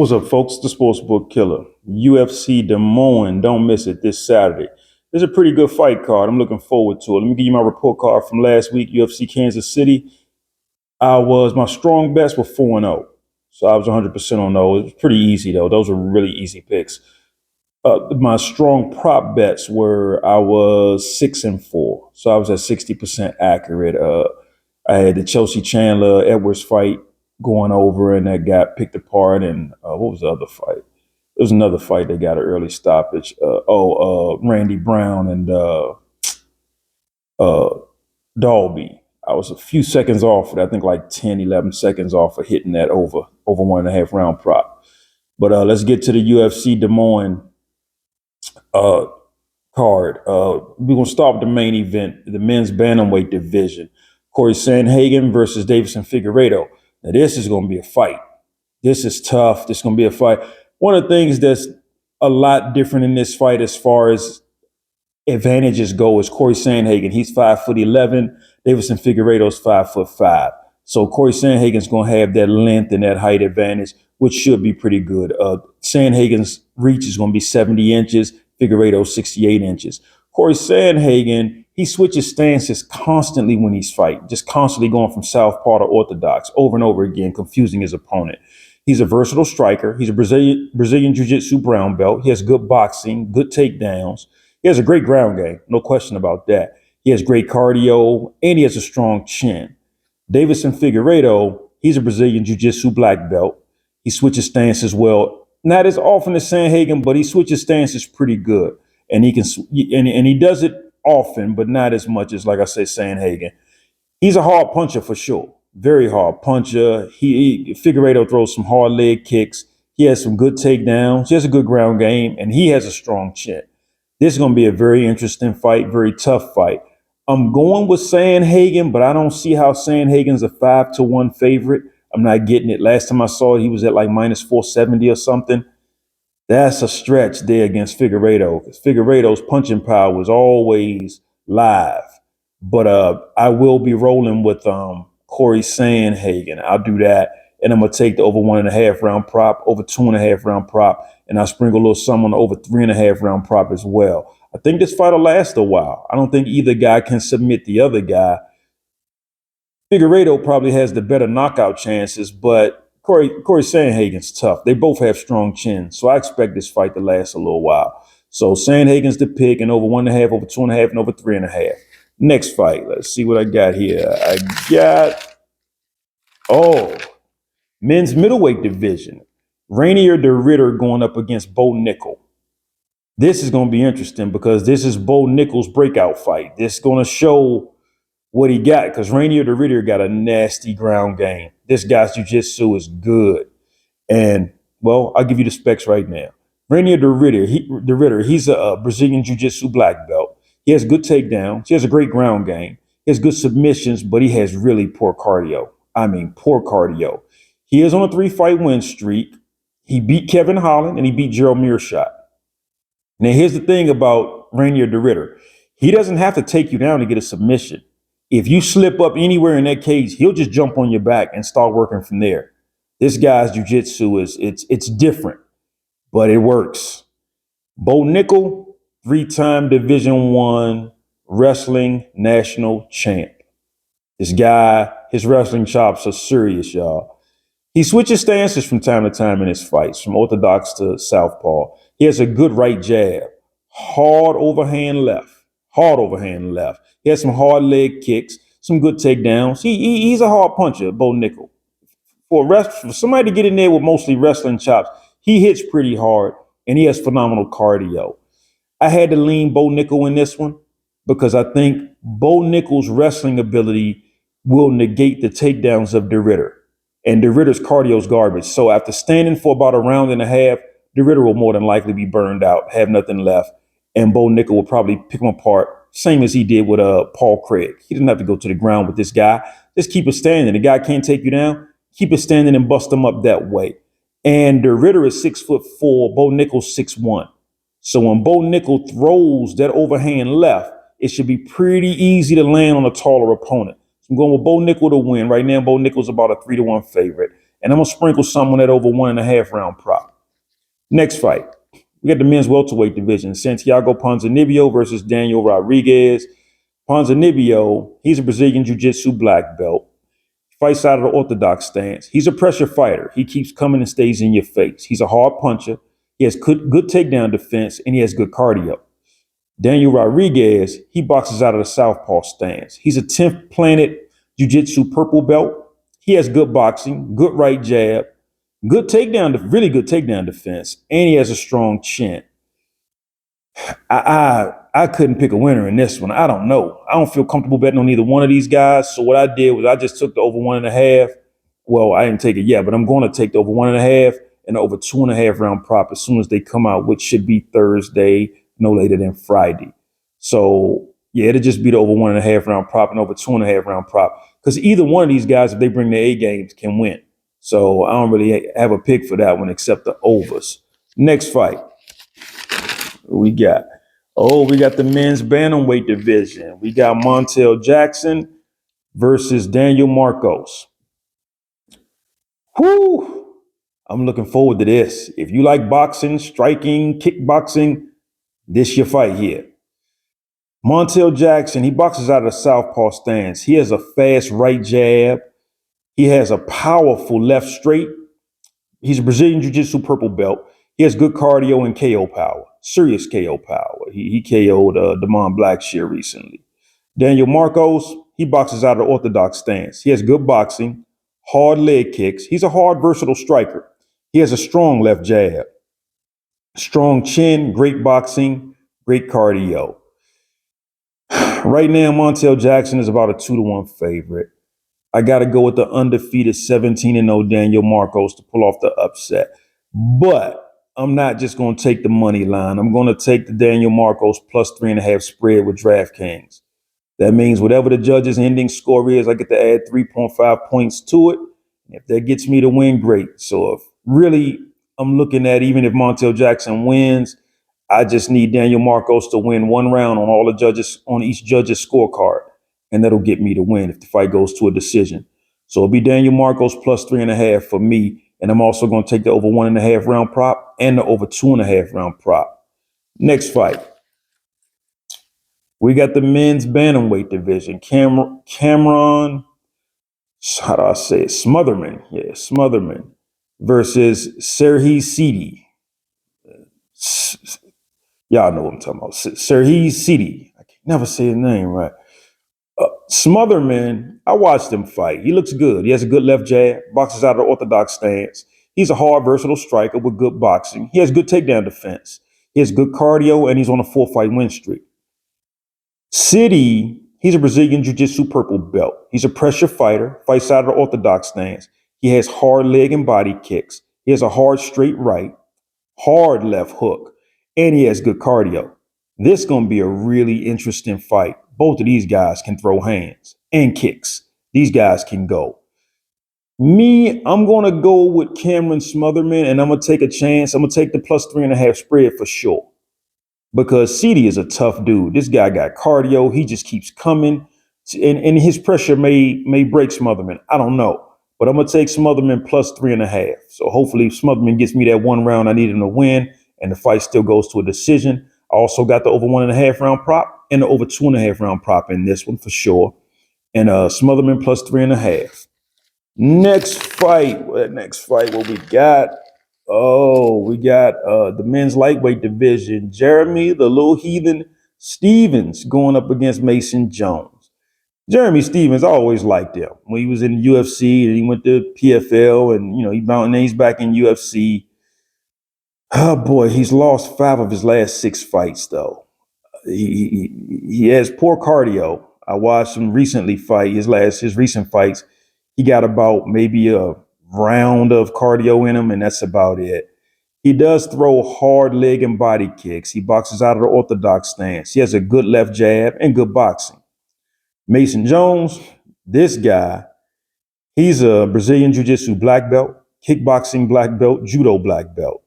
What's up, folks? The Sportsbook Killa. UFC Des Moines. Don't miss it this Saturday. There's a pretty good fight card. I'm looking forward to it. Let me give you my report card from last week, UFC Kansas City. My strong bets were 4-0. So I was 100% on those. It was pretty easy, though. Those were really easy picks. My strong prop bets I was 6-4. So I was at 60% accurate. I had the Chelsea Chandler Edwards fight going over, and that got picked apart. And what was the other fight? There was another fight that got an early stoppage. Randy Brown and Dalby. I was a few seconds off, I think like 10, 11 seconds off of hitting that over 1.5 round prop. But let's get to the UFC Des Moines card. We're going to start with the main event, the men's bantamweight division. Cory Sandhagen versus Deiveson Figueiredo. Now, this is going to be a fight. This is tough. This is going to be a fight. One of the things that's a lot different in this fight as far as advantages go is Cory Sandhagen. He's 5'11". Deiveson Figueiredo's 5'5". So Cory Sandhagen's going to have that length and that height advantage, which should be pretty good. Sandhagen's reach is going to be 70 inches. Figueiredo 68 inches. Cory Sandhagen, he switches stances constantly when he's fighting, just constantly going from southpaw to orthodox over and over again, confusing his opponent. He's a versatile striker. He's a Brazilian Jiu-Jitsu brown belt. He has good boxing, good takedowns. He has a great ground game, no question about that. He has great cardio, and he has a strong chin. Deiveson Figueiredo, he's a Brazilian Jiu-Jitsu black belt. He switches stances well. Not as often as Sandhagen, but he switches stances pretty good. And he can, and he does it often, but not as much as, like I say, Sandhagen. He's a hard puncher for sure. Very hard puncher. Figueiredo throws some hard leg kicks. He has some good takedowns. He has a good ground game, and he has a strong chin. This is going to be a very interesting fight, very tough fight. I'm going with Sandhagen, but I don't see how Sandhagen's a 5-1 favorite. I'm not getting it. Last time I saw it, he was at like minus 470 or something. That's a stretch there against Figueiredo, because Figueiredo's punching power was always live. But I will be rolling with Cory Sandhagen. I'll do that. And I'm going to take the over 1.5 round prop, over 2.5 round prop, and I'll sprinkle a little some on the over 3.5 round prop as well. I think this fight will last a while. I don't think either guy can submit the other guy. Figueiredo probably has the better knockout chances, but Cory Sandhagen's tough. They both have strong chins, so I expect this fight to last a little while. So Sandhagen's the pick, and over 1.5, over 2.5, and over 3.5. Next fight, let's see what I got here. I got, men's middleweight division. Reinier the Ritter going up against Bo Nickal. This is going to be interesting because this is Bo Nickal's breakout fight. This is going to show what he got, because Reinier the Ritter got a nasty ground game. This guy's jiu-jitsu is good. And, well, I'll give you the specs right now. Reinier the Ritter, he's a Brazilian jiu-jitsu black belt. He has good takedowns. He has a great ground game. He has good submissions, but he has really poor cardio. I mean, poor cardio. He is on a 3-fight win streak. He beat Kevin Holland, and he beat Gerald Meerschaert. Now, here's the thing about Reinier the Ritter. He doesn't have to take you down to get a submission. If you slip up anywhere in that cage, he'll just jump on your back and start working from there. This guy's jiu-jitsu it's different, but it works. Bo Nickal, 3-time Division I wrestling national champ. This guy, his wrestling chops are serious, y'all. He switches stances from time to time in his fights, from orthodox to southpaw. He has a good right jab, hard overhand left. He has some hard leg kicks, some good takedowns. He's a hard puncher, Bo Nickal. For somebody to get in there with mostly wrestling chops, he hits pretty hard, and he has phenomenal cardio. I had to lean Bo Nickal in this one because I think Bo Nickal's wrestling ability will negate the takedowns of the Ritter. And the Ritter's cardio is garbage. So after standing for about 1.5 rounds, the Ritter will more than likely be burned out, have nothing left. And Bo Nickal will probably pick him apart, same as he did with Paul Craig. He didn't have to go to the ground with this guy. Just keep it standing. The guy can't take you down. Keep it standing and bust him up that way. And the Ritter is 6'4", Bo Nickal's 6'1". So when Bo Nickal throws that overhand left, it should be pretty easy to land on a taller opponent. So I'm going with Bo Nickal to win. Right now, Bo Nickal's about a 3-1 favorite. And I'm going to sprinkle some on that over 1.5 round prop. Next fight, we got the men's welterweight division. Santiago Ponzinibbio versus Daniel Rodriguez. Ponzinibbio, he's a Brazilian Jiu-Jitsu black belt. Fights out of the orthodox stance. He's a pressure fighter. He keeps coming and stays in your face. He's a hard puncher. He has good takedown defense, and he has good cardio. Daniel Rodriguez, he boxes out of the southpaw stance. He's a 10th planet jiu-jitsu purple belt. He has good boxing, good right jab, good takedown, really good takedown defense, and he has a strong chin. I couldn't pick a winner in this one. I don't know. I don't feel comfortable betting on either one of these guys. So what I did was I just took the over 1.5. Well, I didn't take it yet, but I'm going to take the over 1.5 and the over 2.5 round prop as soon as they come out, which should be Thursday, no later than Friday. So yeah, it'll just be the over 1.5 round prop and over 2.5 round prop. Because either one of these guys, if they bring their A games, can win. So I don't really have a pick for that one except the overs. Next fight. We got the men's bantamweight division. We got Montel Jackson versus Daniel Marcos. Whoo! I'm looking forward to this. If you like boxing, striking, kickboxing, this your fight here. Montel Jackson, he boxes out of the southpaw stance. He has a fast right jab. He has a powerful left straight. He's a Brazilian Jiu-Jitsu purple belt. He has good cardio and KO power, serious KO power. He KO'd Damon Blackshear recently. Daniel Marcos, he boxes out of the orthodox stance. He has good boxing, hard leg kicks. He's a hard, versatile striker. He has a strong left jab, strong chin, great boxing, great cardio. Right now, Montel Jackson is about a 2-1 favorite. I got to go with the undefeated 17-0 Daniel Marcos to pull off the upset. But I'm not just going to take the money line. I'm going to take the Daniel Marcos plus 3.5 spread with DraftKings. That means whatever the judge's ending score is, I get to add 3.5 points to it. If that gets me to win, great. So if really I'm looking at, even if Montel Jackson wins, I just need Daniel Marcos to win one round on all the judges, on each judge's scorecard. And that'll get me to win if the fight goes to a decision. So it'll be Daniel Marcos plus 3.5 for me. And I'm also going to take the over 1.5 round prop and the over 2.5 round prop. Next fight. We got the men's bantamweight division. Cameron, how do I say it? Smotherman. Yeah, Smotherman versus Serhiy. Y'all know what I'm talking about. Serhiy. I can never say his name right. Smotherman, I watched him fight. He looks good. He has a good left jab, boxes out of the orthodox stance. He's a hard, versatile striker with good boxing. He has good takedown defense. He has good cardio, and he's on a 4-fight win streak. Sidey, he's a Brazilian Jiu-Jitsu purple belt. He's a pressure fighter, fights out of the orthodox stance. He has hard leg and body kicks. He has a hard straight right, hard left hook, and he has good cardio. This is going to be a really interesting fight. Both of these guys can throw hands and kicks. These guys can go. Me, I'm going to go with Cameron Smotherman, and I'm going to take a chance. I'm going to take the plus 3.5 spread for sure. Because Sidey is a tough dude. This guy got cardio. He just keeps coming. And his pressure may break Smotherman. I don't know. But I'm going to take Smotherman plus 3.5. So hopefully Smotherman gets me that one round I need him to win, and the fight still goes to a decision. I also got the over 1.5 round prop and the over 2.5 round prop in this one for sure. And Smotherman plus 3.5. Next fight, what we got? Oh, we got the men's lightweight division. Jeremy, the little heathen Stevens going up against Mason Jones. Jeremy Stevens, I always liked him. When he was in the UFC and he went to PFL and, he's back in UFC. Oh boy, he's lost 5 of his last 6 fights though. He has poor cardio. I watched him recently fight, his recent fights. He got about maybe a round of cardio in him, and that's about it. He does throw hard leg and body kicks. He boxes out of the orthodox stance. He has a good left jab and good boxing. Mason Jones, this guy, he's a Brazilian Jiu-Jitsu black belt, kickboxing black belt, judo black belt.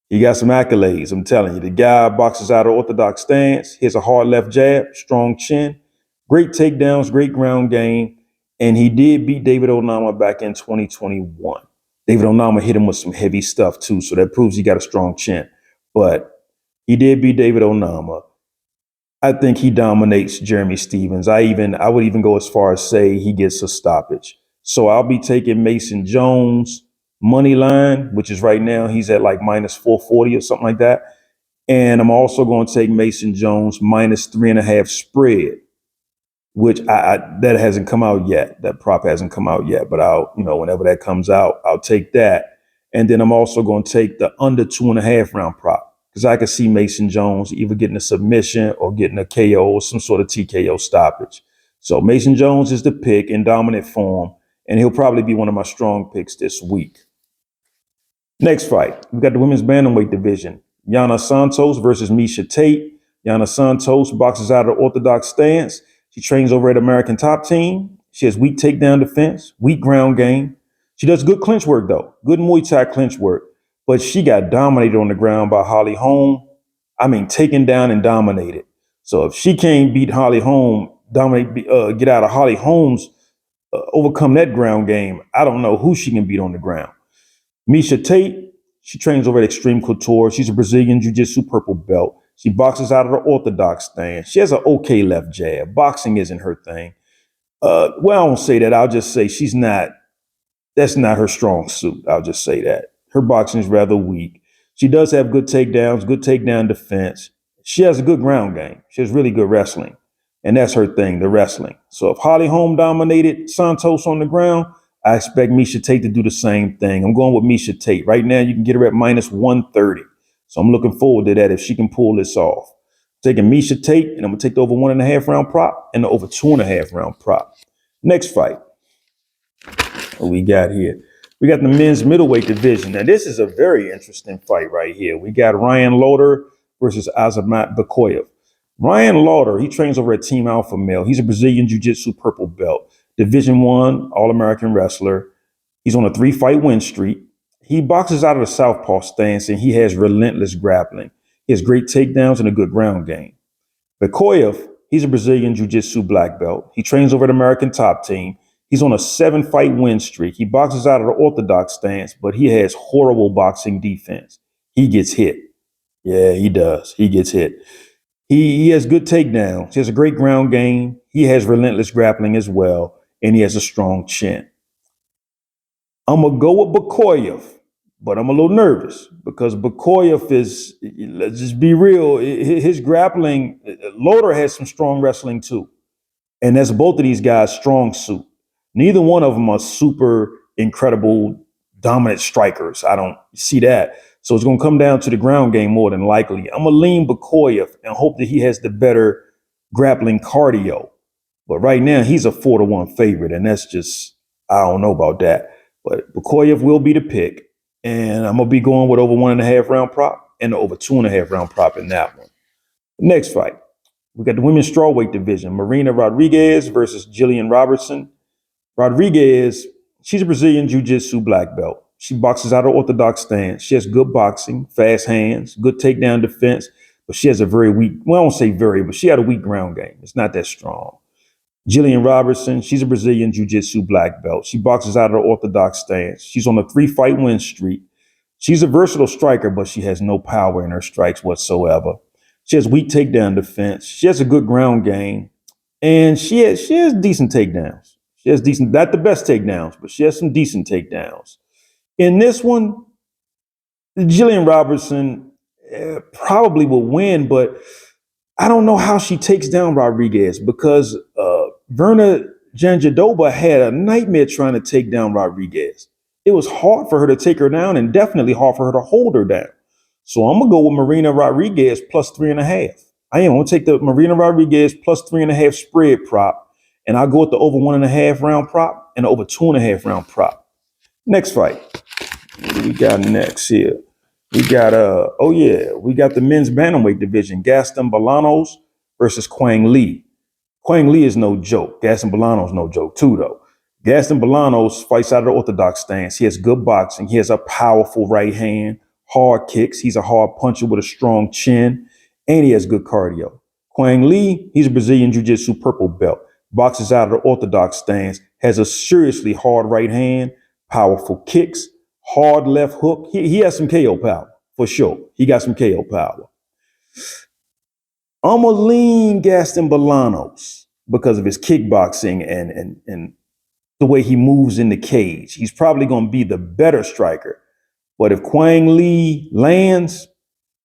He got some accolades, I'm telling you. The guy boxes out of orthodox stance. He has a hard left jab, strong chin, great takedowns, great ground game. And he did beat David Onama back in 2021. David Onama hit him with some heavy stuff too, so that proves he got a strong chin. But he did beat David Onama. I think he dominates Jeremy Stephens. I would even go as far as say he gets a stoppage. So I'll be taking Mason Jones money line, which is right now he's at like minus 440 or something like that. And I'm also going to take Mason Jones minus 3.5 spread, which that hasn't come out yet. That prop hasn't come out yet, but whenever that comes out, I'll take that. And then I'm also going to take the under 2.5 round prop, because I could see Mason Jones either getting a submission or getting a KO or some sort of TKO stoppage. So Mason Jones is the pick in dominant form, and he'll probably be one of my strong picks this week. Next fight, we got the women's bantamweight division. Yana Santos versus Miesha Tate. Yana Santos boxes out of the orthodox stance. She trains over at American Top Team. She has weak takedown defense, weak ground game. She does good clinch work, though. Good Muay Thai clinch work. But she got dominated on the ground by Holly Holm. Taken down and dominated. So if she can't beat Holly Holm, get out of Holly Holm's, overcome that ground game, I don't know who she can beat on the ground. Miesha Tate, she trains over at Extreme Couture. She's a Brazilian Jiu-Jitsu purple belt. She boxes out of the orthodox stance. She has an okay left jab. Boxing isn't her thing. I won't say that. I'll just say that's not her strong suit. I'll just say that. Her boxing is rather weak. She does have good takedowns, good takedown defense. She has a good ground game. She has really good wrestling. And that's her thing, the wrestling. So if Holly Holm dominated Santos on the ground, I expect Miesha Tate to do the same thing. I'm going with Miesha Tate. Right now, you can get her at minus 130. So I'm looking forward to that if she can pull this off. Taking Miesha Tate, and I'm going to take the over 1.5 round prop and the over 2.5 round prop. Next fight. What we got here? We got the men's middleweight division. Now, this is a very interesting fight right here. We got Ryan Loder versus Azamat Bekoev. Ryan Loder, he trains over at Team Alpha Male. He's a Brazilian Jiu-Jitsu purple belt. Division I, All-American wrestler. He's on a 3-fight win streak. He boxes out of the southpaw stance, and he has relentless grappling. He has great takedowns and a good ground game. Bekoev, he's a Brazilian Jiu-Jitsu black belt. He trains over at American Top Team. He's on a 7-fight win streak. He boxes out of the orthodox stance, but he has horrible boxing defense. He gets hit. Yeah, he does. He gets hit. He has good takedowns. He has a great ground game. He has relentless grappling as well, and he has a strong chin. I'm going to go with Bekoev, but I'm a little nervous because Bekoev is, let's just be real, his grappling, Loder has some strong wrestling too. And that's both of these guys' strong suit. Neither one of them are super incredible, dominant strikers. I don't see that. So it's going to come down to the ground game more than likely. I'm going to lean Bekoev and hope that he has the better grappling cardio. But right now, he's a 4-1 favorite, and that's just, I don't know about that. But Bekoev will be the pick, and I'm going to be going with over 1.5 round prop and over 2.5 round prop in that one. Next fight, we got the women's strawweight division. Marina Rodriguez versus Gillian Robertson. Rodriguez, she's a Brazilian Jiu-Jitsu black belt. She boxes out of orthodox stance. She has good boxing, fast hands, good takedown defense, but she has a very weak, well, I won't say very, but she had a weak ground game. It's not that strong. Gillian Robertson, she's a Brazilian Jiu-Jitsu black belt. She boxes out of the orthodox stance. She's on a 3-fight win streak. She's a versatile striker, but she has no power in her strikes whatsoever. She has weak takedown defense. She has a good ground game, and she has decent takedowns. She has decent, not the best takedowns, but she has some decent takedowns. In this one, Gillian Robertson probably will win, but I don't know how she takes down Rodriguez because Verna Jandiroba had a nightmare trying to take down Rodriguez. It was hard for her to take her down and definitely hard for her to hold her down. So I'm going to go with Marina Rodriguez plus 3.5. I'm going to take the Marina Rodriguez plus 3.5 spread prop, and I'll go with the over 1.5 round prop and the over 2.5 round prop. Next fight. What do we got next here? We got we got the men's bantamweight division. Gaston Bolanos versus Quang Lee. Quang Lee is no joke. Gaston Bolanos no joke too, though. Gaston Bolanos fights out of the orthodox stance. He has good boxing. He has a powerful right hand, hard kicks. He's a hard puncher with a strong chin, and he has good cardio. Quang Lee, he's a Brazilian Jiu-Jitsu purple belt. Boxes out of the orthodox stance. Has a seriously hard right hand, powerful kicks, hard left hook. He has some KO power for sure. He got some KO power. I'm gonna lean Gaston Bolanos because of his kickboxing and the way he moves in the cage. He's probably gonna be the better striker. But if Quang Lee lands,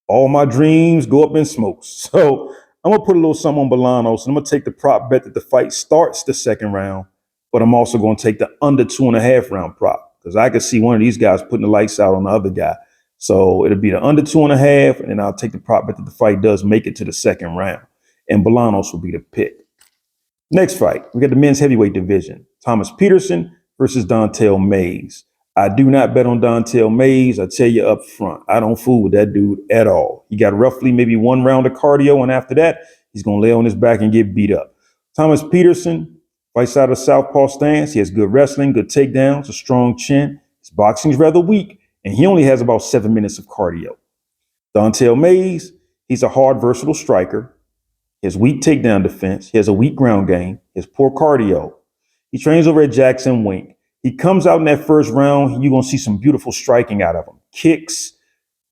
all my dreams go up in smoke. So I'm gonna put a little something on Bolanos, and I'm gonna take the prop bet that the fight starts the second round. But I'm also gonna take the under 2.5 round prop because I could see one of these guys putting the lights out on the other guy. So it'll be the under 2.5, and then I'll take the prop bet that the fight does make it to the second round. And Bolanos will be the pick. Next fight, we got the men's heavyweight division. Thomas Peterson versus Dontel Mays. I do not bet on Dontel Mays. I tell you up front, I don't fool with that dude at all. He got roughly maybe 1 round of cardio, and after that, he's going to lay on his back and get beat up. Thomas Peterson fights out of southpaw stance. He has good wrestling, good takedowns, a strong chin. His boxing's rather weak, and he only has about 7 minutes of cardio. Dontel Mays, he's a hard, versatile striker. He has weak takedown defense. He has a weak ground game. He has poor cardio. He trains over at Jackson Wink. He comes out in that first round, you're going to see some beautiful striking out of him. Kicks,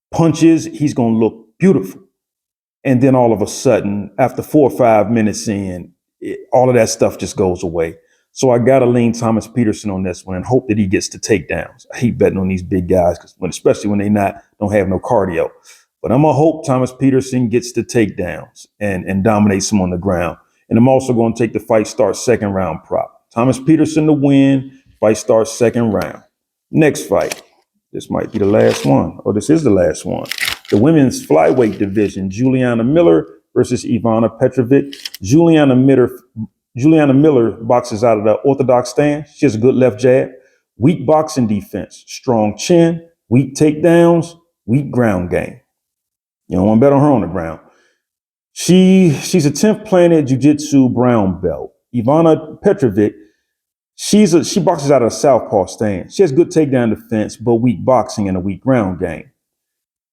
punches, he's going to look beautiful. And then all of a sudden, after 4 or 5 minutes in, all of that stuff just goes away. So I got to lean Thomas Peterson on this one and hope that he gets to takedowns. I hate betting on these big guys, especially when they don't have no cardio. But I'm going to hope Thomas Peterson gets the takedowns and dominates him on the ground. And I'm also going to take the fight start second round prop. Thomas Peterson to win. Fight starts second round. Next fight. This might be the last one. Oh, this is the last one. The women's flyweight division. Juliana Miller versus Ivana Petrovic. Juliana Miller boxes out of the orthodox stance. She has a good left jab. Weak boxing defense. Strong chin. Weak takedowns. Weak ground game. You don't want to bet on her on the ground. She's a 10th planet jiu-jitsu brown belt. Ivana Petrovic, she boxes out of a southpaw stance. She has good takedown defense, but weak boxing and a weak ground game.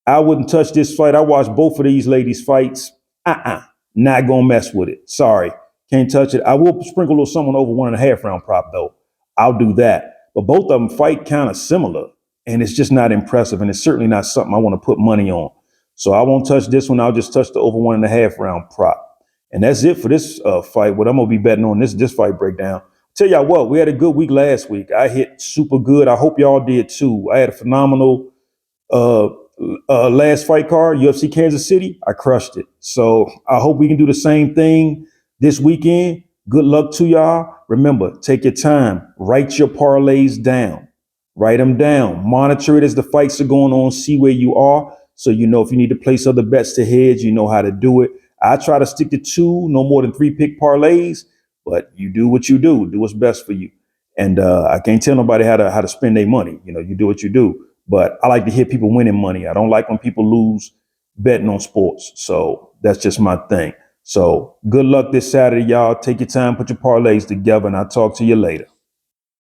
I wouldn't touch this fight. I watched both of these ladies' fights. Not gonna mess with it. Sorry, can't touch it. I will sprinkle a little something over 1.5 round prop though. I'll do that. But both of them fight kind of similar, and it's just not impressive, and it's certainly not something I want to put money on. So I won't touch this one. I'll just touch the over 1.5 round prop. And that's it for this fight. What I'm gonna be betting on this fight breakdown. Tell y'all what, we had a good week last week. I hit super good. I hope y'all did too. I had a phenomenal last fight card, UFC Kansas City. I crushed it. So I hope we can do the same thing this weekend. Good luck to y'all. Remember, take your time. Write your parlays down. Write them down. Monitor it as the fights are going on. See where you are. So you know if you need to place other bets to hedge, you know how to do it. I try to stick to 2, no more than 3 pick parlays. But you do what you do. Do what's best for you. And I can't tell nobody how to spend their money. You know, you do what you do. But I like to hear people winning money. I don't like when people lose betting on sports. So that's just my thing. So good luck this Saturday, y'all. Take your time, put your parlays together, and I'll talk to you later.